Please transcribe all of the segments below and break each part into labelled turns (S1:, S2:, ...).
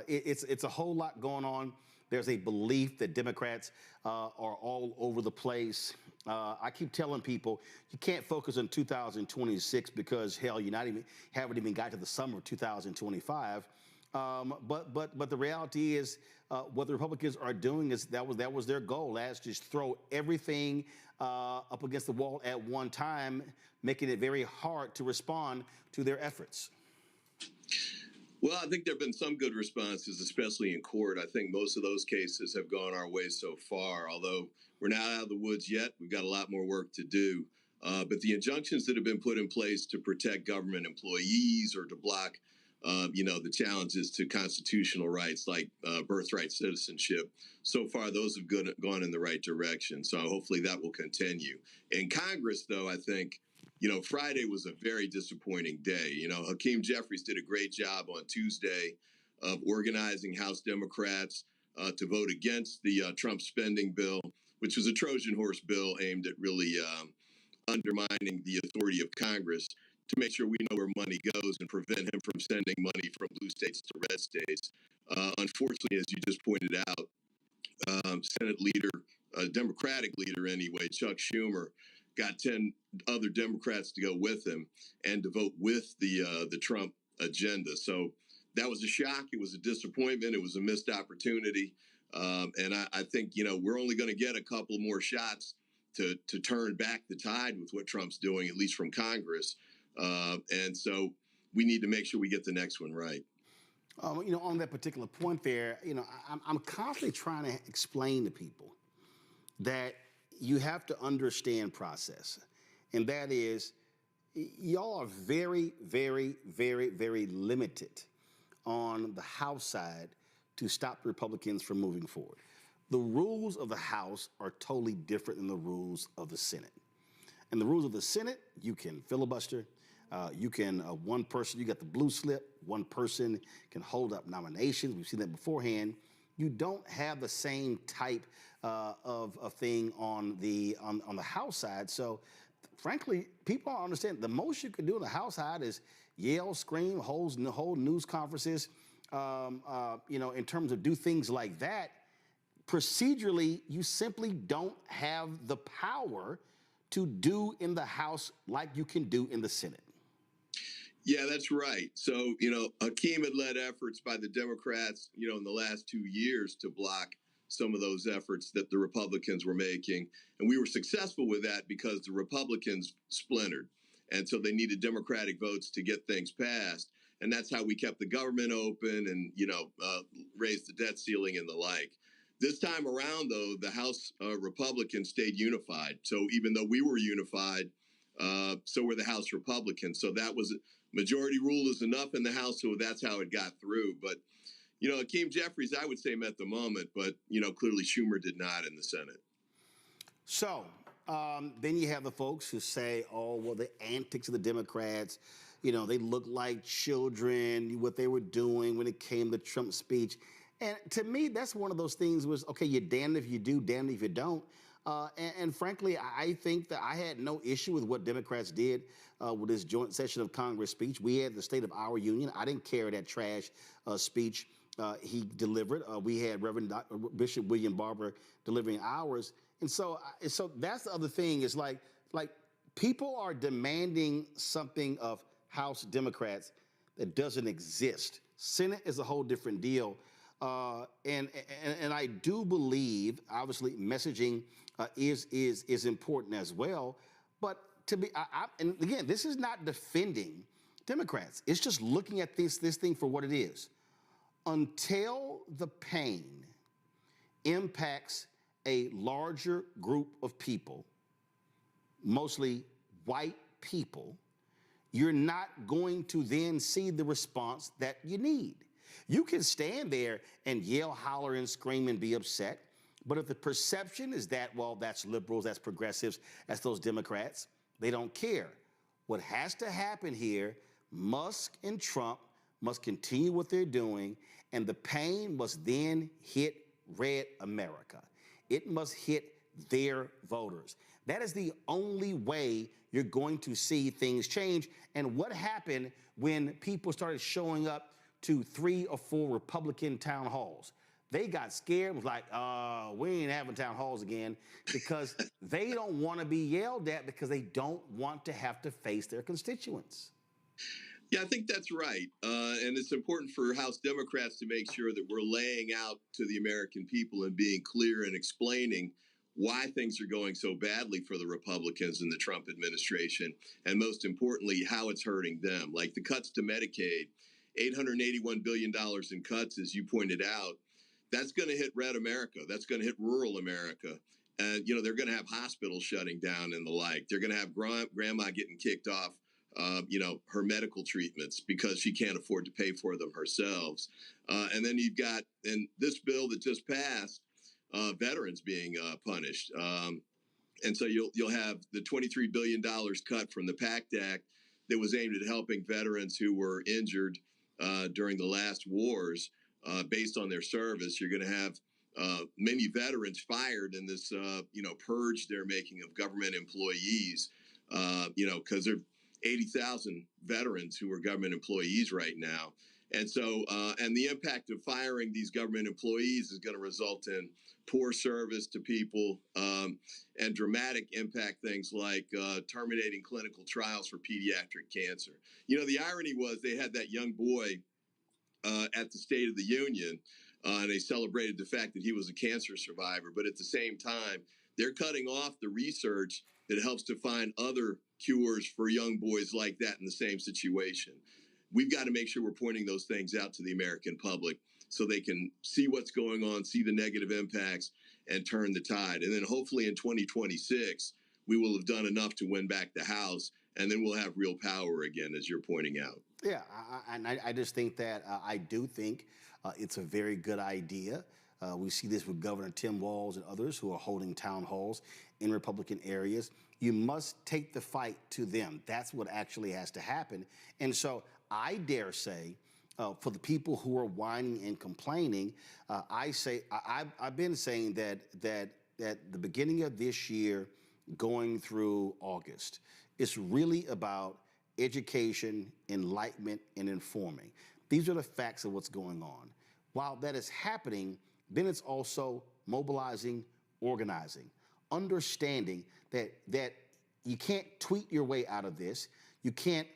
S1: It's a whole lot going on. There's a belief that Democrats are all over the place. I keep telling people you can't focus on 2026 because hell, you not even haven't even got to the summer of 2025. But the reality is, what the Republicans are doing is that was their goal. That's just throw everything up against the wall at one time, making it very hard to respond to their efforts.
S2: Well, I think there have been some good responses, especially in court. I think most of those cases have gone our way so far. Although we're not out of the woods yet, we've got a lot more work to do. But the injunctions that have been put in place to protect government employees or to block, the challenges to constitutional rights like birthright citizenship, so far those have gone in the right direction. So hopefully that will continue. In Congress, though, I think Friday was a very disappointing day. Hakeem Jeffries did a great job on Tuesday of organizing House Democrats to vote against the Trump spending bill, which was a Trojan horse bill aimed at really undermining the authority of Congress to make sure we know where money goes and prevent him from sending money from blue states to red states. Unfortunately, as you just pointed out, Senate leader, Democratic leader anyway, Chuck Schumer, got 10 other Democrats to go with him and to vote with the Trump agenda. So that was a shock. It was a disappointment. It was a missed opportunity. And I think, we're only going to get a couple more shots to turn back the tide with what Trump's doing, at least from Congress. And so we need to make sure we get the next one right.
S1: On that particular point there, I'm constantly trying to explain to people that you have to understand process. And that is, y'all are very, very, very, very limited on the House side to stop Republicans from moving forward. The rules of the House are totally different than the rules of the Senate. And the rules of the Senate, you can filibuster. You can, one person, you got the blue slip, one person can hold up nominations. We've seen that beforehand. You don't have the same type of thing on the House side. So, frankly, people don't understand. The most you can do on the House side is yell, scream, hold news conferences. In terms of do things like that, procedurally, you simply don't have the power to do in the House like you can do in the Senate.
S2: Yeah, that's right. So, Hakeem had led efforts by the Democrats, in the last 2 years to block some of those efforts that the Republicans were making. And we were successful with that because the Republicans splintered. And so they needed Democratic votes to get things passed. And that's how we kept the government open and, raised the debt ceiling and the like. This time around, though, the House Republicans stayed unified. So even though we were unified, so were the House Republicans. So that was majority rule is enough in the House. So that's how it got through. But, Hakeem Jeffries, I would say, met the moment. But, clearly Schumer did not in the Senate.
S1: So then you have the folks who say, oh, well, the antics of the Democrats, they look like children, what they were doing when it came to Trump's speech. And to me, that's one of those things was, okay, you're damned if you do, damned if you don't. And frankly, I think that I had no issue with what Democrats did with this joint session of Congress speech. We had the State of Our Union. I didn't care that trash speech he delivered. We had Reverend Bishop William Barber delivering ours. And so that's the other thing is like people are demanding something of House Democrats that doesn't exist. Senate is a whole different deal. And I do believe, obviously, messaging is important as well. But to be, and again, this is not defending Democrats. It's just looking at this thing for what it is. Until the pain impacts a larger group of people, mostly white people, you're not going to then see the response that you need. You can stand there and yell, holler, and scream and be upset. But if the perception is that, well, that's liberals, that's progressives, that's those Democrats, they don't care. What has to happen here, Musk and Trump must continue what they're doing, and the pain must then hit red America. It must hit their voters. That is the only way you're going to see things change. And what happened when people started showing up to 3 or 4 Republican town halls. They got scared, was like, we ain't having town halls again, because they don't want to be yelled at because they don't want to have to face their constituents.
S2: Yeah, I think that's right. And it's important for House Democrats to make sure that we're laying out to the American people and being clear and explaining why things are going so badly for the Republicans and the Trump administration. And most importantly, how it's hurting them. Like the cuts to Medicaid, $881 billion in cuts, as you pointed out, that's going to hit red America. That's going to hit rural America. And, they're going to have hospitals shutting down and the like. They're going to have grandma getting kicked off her medical treatments because she can't afford to pay for them herself. And then you've got, in this bill that just passed, veterans being punished. And so you'll have the $23 billion cut from the PACT Act that was aimed at helping veterans who were injured during the last wars based on their service. You're going to have many veterans fired in this, purge they're making of government employees, because there are 80,000 veterans who are government employees right now. And so, and the impact of firing these government employees is going to result in poor service to people and dramatic impact things like terminating clinical trials for pediatric cancer. The irony was they had that young boy at the State of the Union, and they celebrated the fact that he was a cancer survivor. But at the same time, they're cutting off the research that helps to find other cures for young boys like that in the same situation. We've got to make sure we're pointing those things out to the American public so they can see what's going on, see the negative impacts, and turn the tide. And then hopefully in 2026, we will have done enough to win back the House, and then we'll have real power again, as you're pointing out.
S1: Yeah, I just think that I do think it's a very good idea. We see this with Governor Tim Walz and others who are holding town halls in Republican areas. You must take the fight to them. That's what actually has to happen. And so I dare say, for the people who are whining and complaining, I've been saying that the beginning of this year, going through August, it's really about education, enlightenment, and informing. These are the facts of what's going on. While that is happening, then it's also mobilizing, organizing, understanding that you can't tweet your way out of this. You can't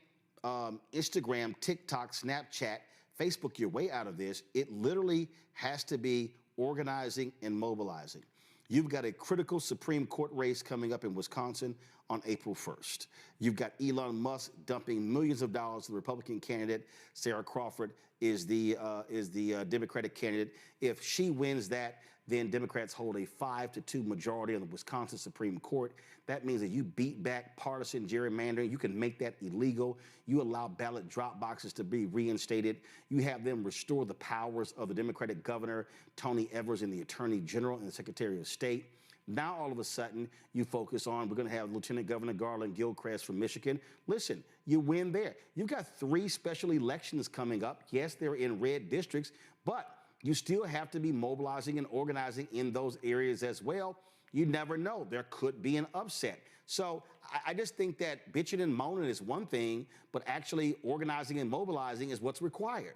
S1: Instagram, TikTok, Snapchat, Facebook your way out of this. It literally has to be organizing and mobilizing. You've got a critical Supreme Court race coming up in Wisconsin on April 1st. You've got Elon Musk dumping millions of dollars to the Republican candidate. Sarah Crawford is the Democratic candidate. If she wins that, then Democrats hold a 5-2 majority on the Wisconsin Supreme Court. That means that you beat back partisan gerrymandering. You can make that illegal. You allow ballot drop boxes to be reinstated. You have them restore the powers of the Democratic governor, Tony Evers, and the Attorney General and the Secretary of State. Now, all of a sudden, you focus on, we're going to have Lieutenant Governor Garland Gilchrist from Michigan. Listen, you win there. You've got 3 special elections coming up. Yes, they're in red districts, but you still have to be mobilizing and organizing in those areas as well. You never know. There could be an upset. So I just think that bitching and moaning is one thing, but actually organizing and mobilizing is what's required.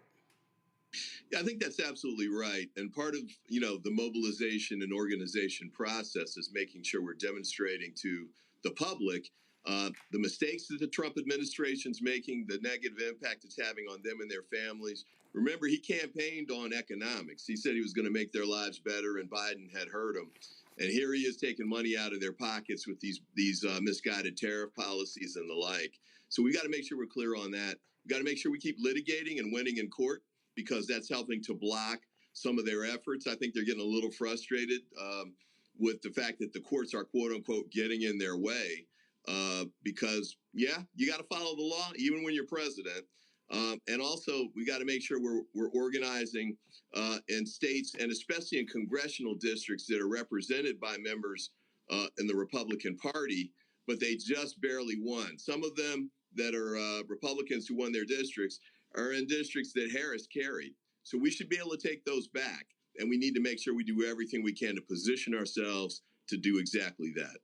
S2: Yeah, I think that's absolutely right. And part of, the mobilization and organization process is making sure we're demonstrating to the public the mistakes that the Trump administration's making, the negative impact it's having on them and their families. Remember, he campaigned on economics. He said he was going to make their lives better, and Biden had hurt him. And here he is taking money out of their pockets with these misguided tariff policies and the like. So we got to make sure we're clear on that. We got to make sure we keep litigating and winning in court, because that's helping to block some of their efforts. I think they're getting a little frustrated with the fact that the courts are, quote unquote, getting in their way because, yeah, you got to follow the law even when you're president. And also, we got to make sure we're organizing in states and especially in congressional districts that are represented by members in the Republican Party, but they just barely won. Some of them that are Republicans who won their districts are in districts that Harris carried. So we should be able to take those back. And we need to make sure we do everything we can to position ourselves to do exactly that.